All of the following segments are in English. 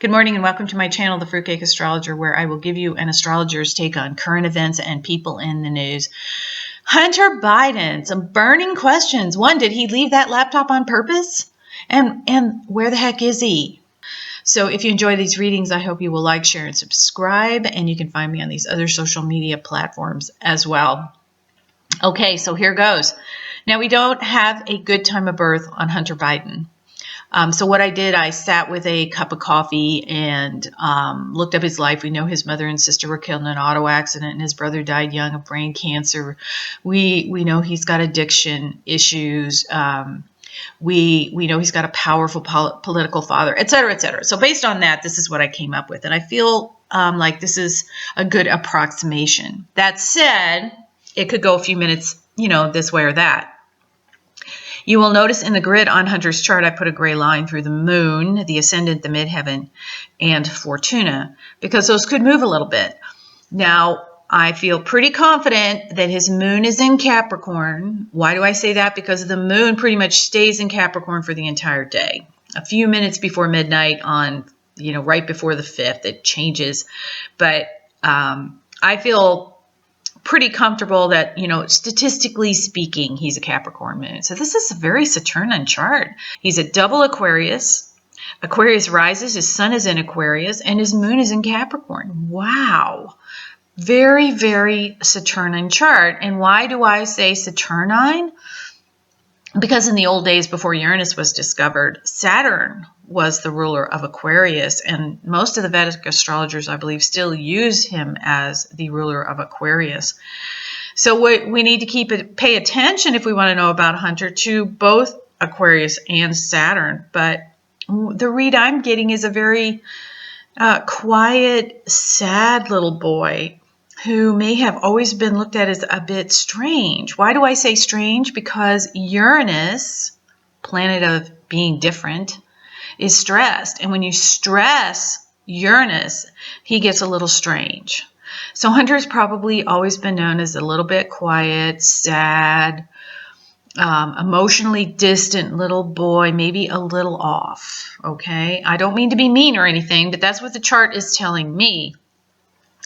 Good morning and welcome to my channel, The Fruitcake Astrologer, where I will give you an astrologer's take on current events and people in the news. Hunter Biden, some burning questions. One, did he leave that laptop on purpose? And where the heck is he? So if you enjoy these readings, I hope you will like, share, and subscribe. And you can find me on these other social media platforms as well. Okay, so here goes. Now, we don't have a good time of birth on Hunter Biden. So what I did, I sat with a cup of coffee and looked up his life. We know his mother and sister were killed in an auto accident, and his brother died young of brain cancer. We know he's got addiction issues. We know he's got a powerful political father, et cetera, et cetera. So based on that, this is what I came up with, and I feel like this is a good approximation. That said, it could go a few minutes, this way or that. You will notice in the grid on Hunter's chart, I put a gray line through the moon, the ascendant, the midheaven, and Fortuna, because those could move a little bit. Now, I feel pretty confident that his moon is in Capricorn. Why do I say that? Because the moon pretty much stays in Capricorn for the entire day. A few minutes before midnight on, right before the 5th, it changes. But I feel pretty comfortable that, statistically speaking, he's a Capricorn moon. So this is a very Saturnian chart. He's a double Aquarius. Aquarius rises, his sun is in Aquarius, and his moon is in Capricorn. Wow. Very, very Saturnian chart. And why do I say Saturnine? Because in the old days before Uranus was discovered, Saturn was the ruler of Aquarius, and most of the Vedic astrologers, I believe, still use him as the ruler of Aquarius. So we need to pay attention if we want to know about Hunter to both Aquarius and Saturn. But the read I'm getting is a very quiet, sad little boy who may have always been looked at as a bit strange. Why do I say strange? Because Uranus, planet of being different, is stressed. And when you stress Uranus, he gets a little strange. So Hunter's probably always been known as a little bit quiet, sad, emotionally distant little boy, maybe a little off, okay? I don't mean to be mean or anything, but that's what the chart is telling me.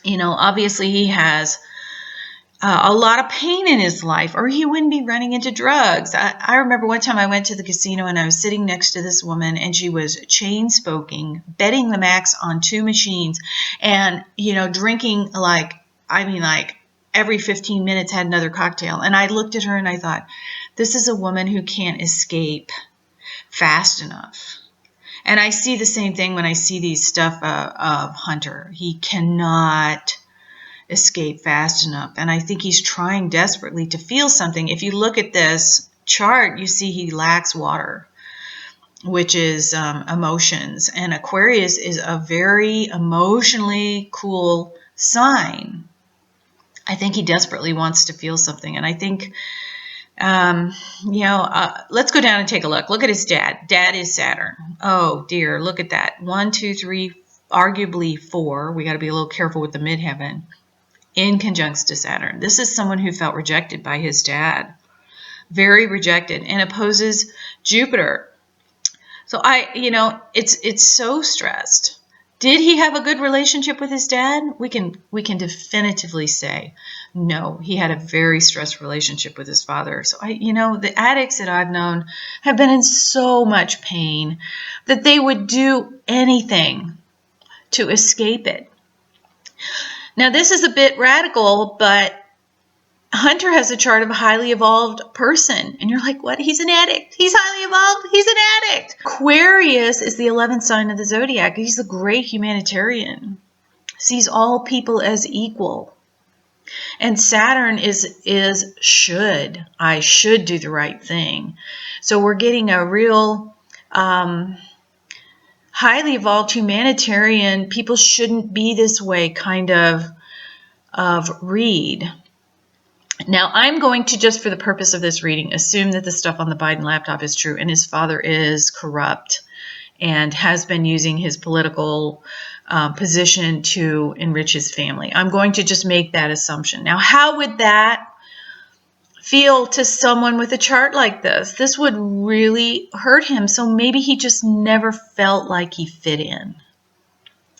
Obviously he has a lot of pain in his life, or he wouldn't be running into drugs. I remember one time I went to the casino and I was sitting next to this woman, and she was chain smoking, betting the max on 2 machines, and, drinking like every 15 minutes had another cocktail. And I looked at her and I thought, this is a woman who can't escape fast enough. And I see the same thing when I see these stuff of Hunter. He cannot escape fast enough. And I think he's trying desperately to feel something. If you look at this chart, you see he lacks water, which is emotions. And Aquarius is a very emotionally cool sign. I think he desperately wants to feel something. And I think let's go down and take a look. Look at his dad. Dad is Saturn. Oh dear, look at that. 1, 2, 3, arguably 4. We got to be a little careful with the midheaven in conjunction to Saturn. This is someone who felt rejected by his dad. Very rejected, and opposes Jupiter. So it's so stressed. Did he have a good relationship with his dad? We can definitively say no. He had a very stressed relationship with his father. So the addicts that I've known have been in so much pain that they would do anything to escape it. Now this is a bit radical, but Hunter has a chart of a highly evolved person. And you're like, what? He's an addict. He's highly evolved. He's an addict. Aquarius is the 11th sign of the zodiac. He's a great humanitarian. Sees all people as equal. And Saturn is should. I should do the right thing. So we're getting a real highly evolved humanitarian, people shouldn't be this way kind of read. Now, I'm going to, just for the purpose of this reading, assume that the stuff on the Biden laptop is true and his father is corrupt and has been using his political position to enrich his family. I'm going to just make that assumption. Now, how would that feel to someone with a chart like this? This would really hurt him. So maybe he just never felt like he fit in.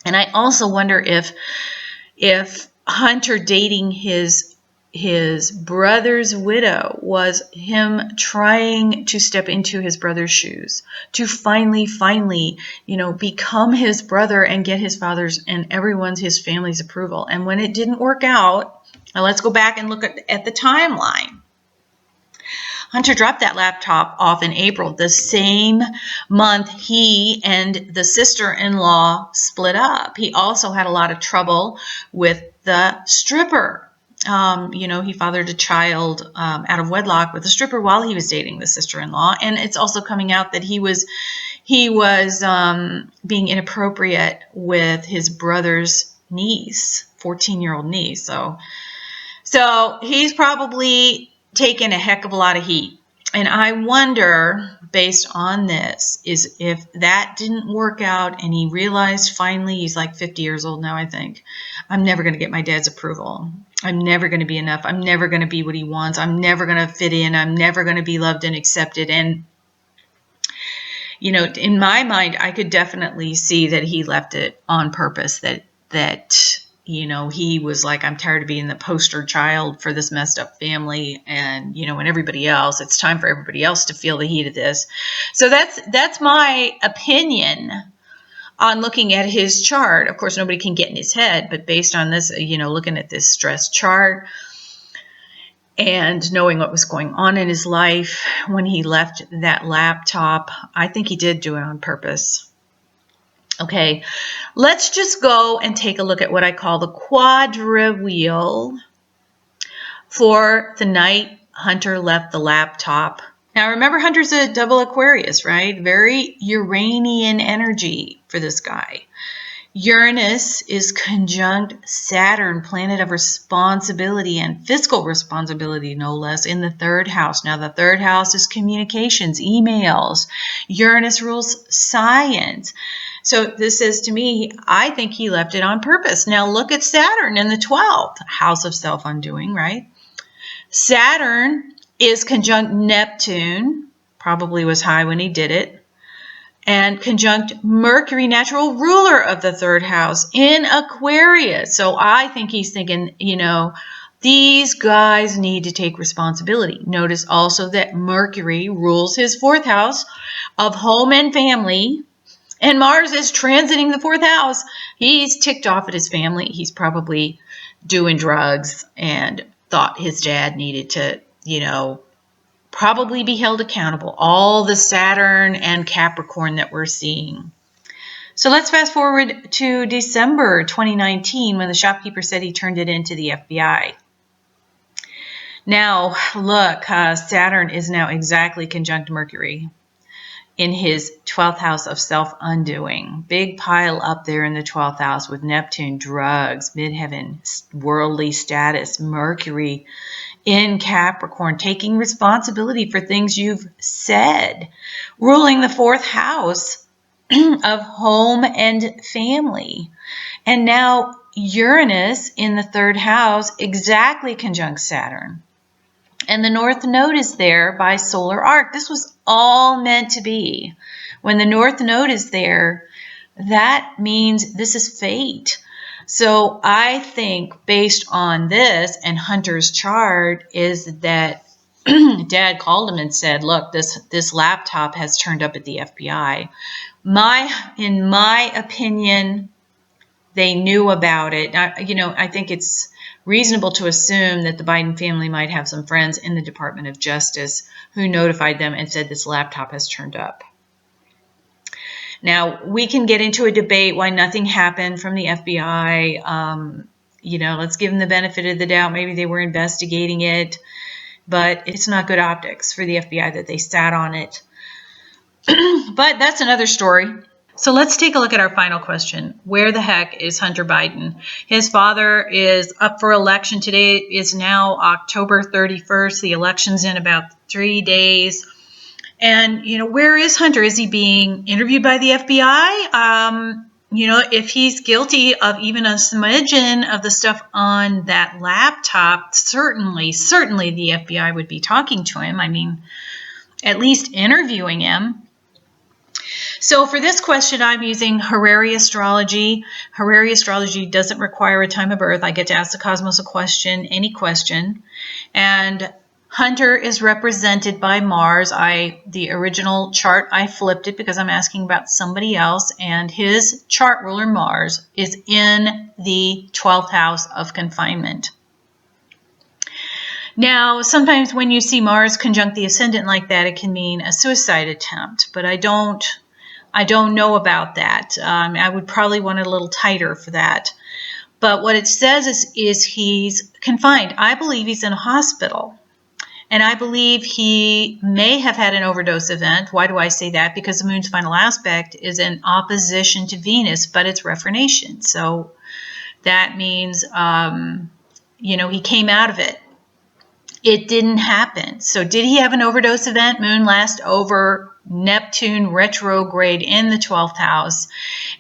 And I also wonder if Hunter dating his brother's widow was him trying to step into his brother's shoes, to finally, become his brother and get his father's and his family's approval. And when it didn't work out, now let's go back and look at the timeline. Hunter dropped that laptop off in April. The same month, he and the sister-in-law split up. He also had a lot of trouble with the stripper. He fathered a child out of wedlock with a stripper while he was dating the sister-in-law. And it's also coming out that he was being inappropriate with his brother's niece, 14-year-old niece. So he's probably taken a heck of a lot of heat. And I wonder, based on this, is if that didn't work out and he realized finally, he's like 50 years old now, I think, I'm never going to get my dad's approval. I'm never going to be enough. I'm never going to be what he wants. I'm never going to fit in. I'm never going to be loved and accepted. And, in my mind, I could definitely see that he left it on purpose, that he was like, I'm tired of being the poster child for this messed up family. And, and everybody else, it's time for everybody else to feel the heat of this. So that's my opinion on looking at his chart. Of course, nobody can get in his head, but based on this, looking at this stress chart and knowing what was going on in his life when he left that laptop, I think he did do it on purpose. Okay, let's just go and take a look at what I call the quadriwheel for the night Hunter left the laptop. Now, remember, Hunter's a double Aquarius, right? Very Uranian energy for this guy. Uranus is conjunct Saturn, planet of responsibility and fiscal responsibility, no less, in the third house. Now, the third house is communications, emails. Uranus rules science. So this says to me, I think he left it on purpose. Now, look at Saturn in the 12th house of self-undoing, right? Saturn is conjunct Neptune, probably was high when he did it, and conjunct Mercury, natural ruler of the third house, in Aquarius. So I think he's thinking, these guys need to take responsibility. Notice also that Mercury rules his fourth house of home and family, and Mars is transiting the fourth house. He's ticked off at his family. He's probably doing drugs and thought his dad needed to, probably be held accountable. All the Saturn and Capricorn that we're seeing. So let's fast forward to December 2019 when the shopkeeper said he turned it into the FBI. Now, look, Saturn is now exactly conjunct Mercury in his 12th house of self-undoing. Big pile up there in the 12th house with Neptune, drugs, midheaven, worldly status, Mercury in Capricorn, taking responsibility for things you've said, ruling the fourth house of home and family. And now Uranus in the third house exactly conjunct Saturn. And the North Node is there by solar arc. This was all meant to be. When the North Node is there, that means this is fate. So I think based on this and Hunter's chart is that Dad called him and said, look, this laptop has turned up at the FBI. In my opinion, they knew about it. I think it's reasonable to assume that the Biden family might have some friends in the Department of Justice who notified them and said this laptop has turned up. Now, we can get into a debate why nothing happened from the FBI. Let's give them the benefit of the doubt. Maybe they were investigating it, but it's not good optics for the FBI that they sat on it. But that's another story. So let's take a look at our final question. Where the heck is Hunter Biden? His father is up for election. Today is now October 31st. The election's in about 3 days. And, where is Hunter? Is he being interviewed by the FBI? If he's guilty of even a smidgen of the stuff on that laptop, certainly the FBI would be talking to him. I mean, at least interviewing him. So for this question, I'm using Horary Astrology. Horary Astrology doesn't require a time of birth. I get to ask the cosmos a question, any question. And Hunter is represented by Mars. The original chart, I flipped it because I'm asking about somebody else, and his chart ruler, Mars, is in the 12th house of confinement. Now, sometimes when you see Mars conjunct the ascendant like that, it can mean a suicide attempt, but I don't know about that. I would probably want it a little tighter for that. But what it says is he's confined. I believe he's in a hospital. And I believe he may have had an overdose event. Why do I say that? Because the moon's final aspect is in opposition to Venus, but it's reformation. So that means, he came out of it. It didn't happen. So did he have an overdose event? Moon last over Neptune retrograde in the 12th house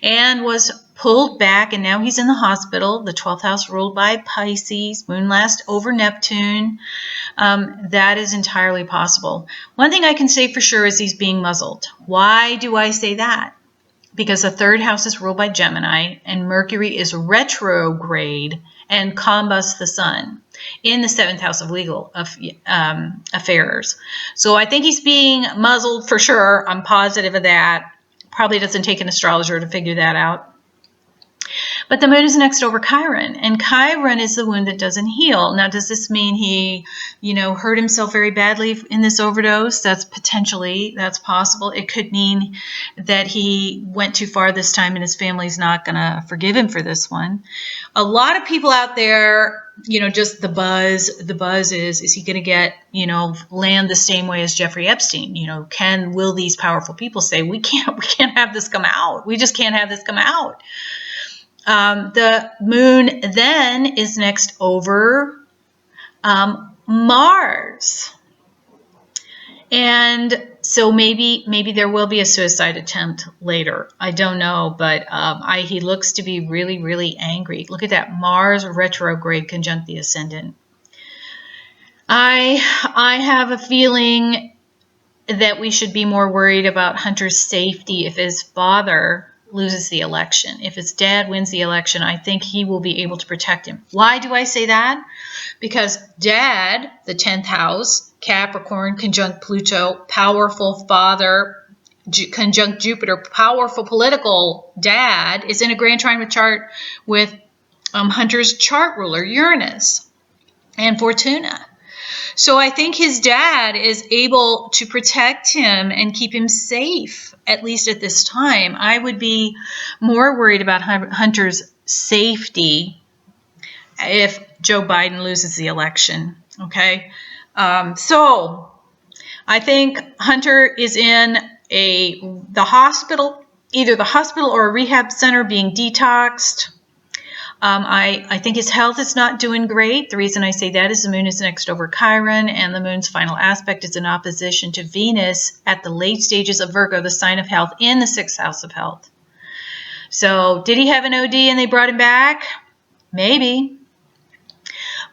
and was pulled back, and now he's in the hospital. The 12th house ruled by Pisces. Moon last over Neptune. That is entirely possible. One thing I can say for sure is he's being muzzled. Why do I say that? Because the third house is ruled by Gemini, and Mercury is retrograde and combusts the sun in the 7th house of legal affairs. So I think he's being muzzled for sure. I'm positive of that. Probably doesn't take an astrologer to figure that out. But the moon is next over Chiron, and Chiron is the wound that doesn't heal. Now, does this mean he, hurt himself very badly in this overdose? That's possible. It could mean that he went too far this time and his family's not going to forgive him for this one. A lot of people out there, just the buzz is he going to get, land the same way as Jeffrey Epstein? Will these powerful people say, we can't have this come out. We just can't have this come out. The moon then is next over Mars. And so maybe there will be a suicide attempt later. I don't know, but he looks to be really, really angry. Look at that, Mars retrograde conjunct the ascendant. I have a feeling that we should be more worried about Hunter's safety if his father loses the election. If his dad wins the election, I think he will be able to protect him. Why do I say that? Because dad, the 10th house, Capricorn conjunct Pluto, powerful father, conjunct Jupiter, powerful political dad, is in a grand trine chart with Hunter's chart ruler, Uranus, and Fortuna. So I think his dad is able to protect him and keep him safe, at least at this time. I would be more worried about Hunter's safety if Joe Biden loses the election. Okay. So I think Hunter is in the hospital, either the hospital or a rehab center, being detoxed. I think his health is not doing great. The reason I say that is the moon is next over Chiron, and the moon's final aspect is in opposition to Venus at the late stages of Virgo, the sign of health, in the 6th house of health. So did he have an OD and they brought him back? Maybe.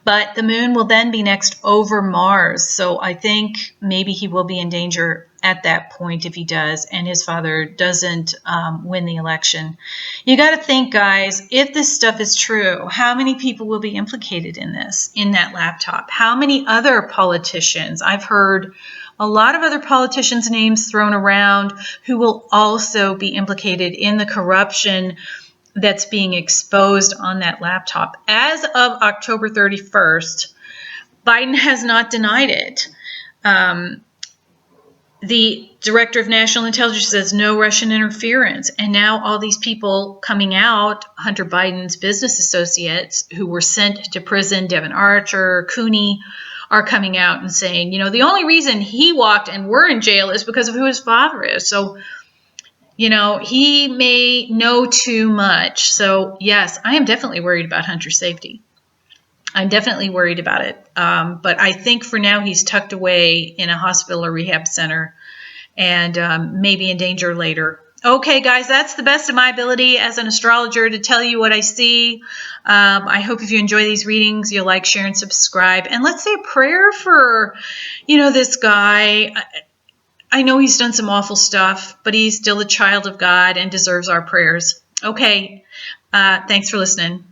But the moon will then be next over Mars. So I think maybe he will be in danger at that point if he does, and his father doesn't win the election. You got to think, guys, if this stuff is true, how many people will be implicated in this, in that laptop? How many other politicians? I've heard a lot of other politicians' names thrown around who will also be implicated in the corruption that's being exposed on that laptop. As of October 31st, Biden has not denied it. The director of national intelligence says no Russian interference. And now all these people coming out, Hunter Biden's business associates who were sent to prison, Devin Archer, Cooney, are coming out and saying, the only reason he walked and we're in jail is because of who his father is. So, he may know too much. So, yes, I am definitely worried about Hunter's safety. I'm definitely worried about it. But I think for now he's tucked away in a hospital or rehab center and maybe in danger later. Okay, guys, that's the best of my ability as an astrologer to tell you what I see. I hope if you enjoy these readings, you'll like, share, and subscribe. And let's say a prayer for, this guy. I know he's done some awful stuff, but he's still a child of God and deserves our prayers. Okay. Thanks for listening.